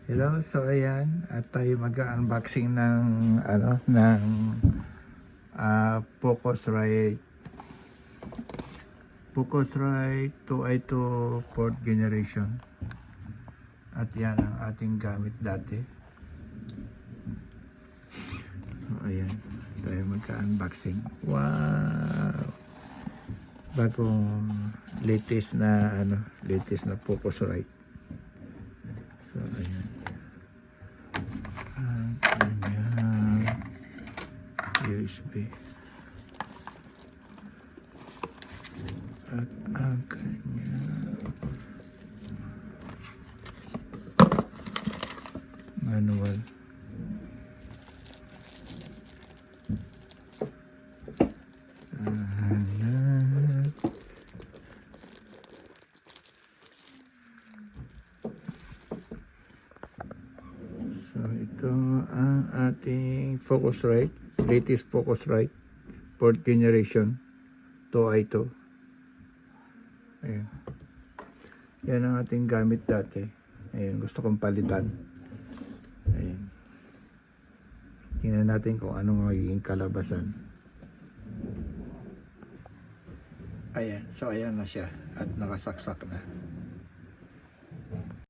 Hello, so ayan, at tayo mag-unboxing ng Focusrite 2i2 4th generation. At yan ang ating gamit dati. So ayan, tayo mag-unboxing. Wow! Bagong latest na Focusrite. So ayan. Ang kanyang USB at ang kanyang manual. Ayan. So ito ang ating Focusrite, latest Focusrite 4th generation 2i2. Ayan. Yan ang ating gamit dati. Ayan, gusto kong palitan. Ayan. Tingnan natin kung anong magiging kalabasan. Ayan, so ayan na siya at nakasaksak na.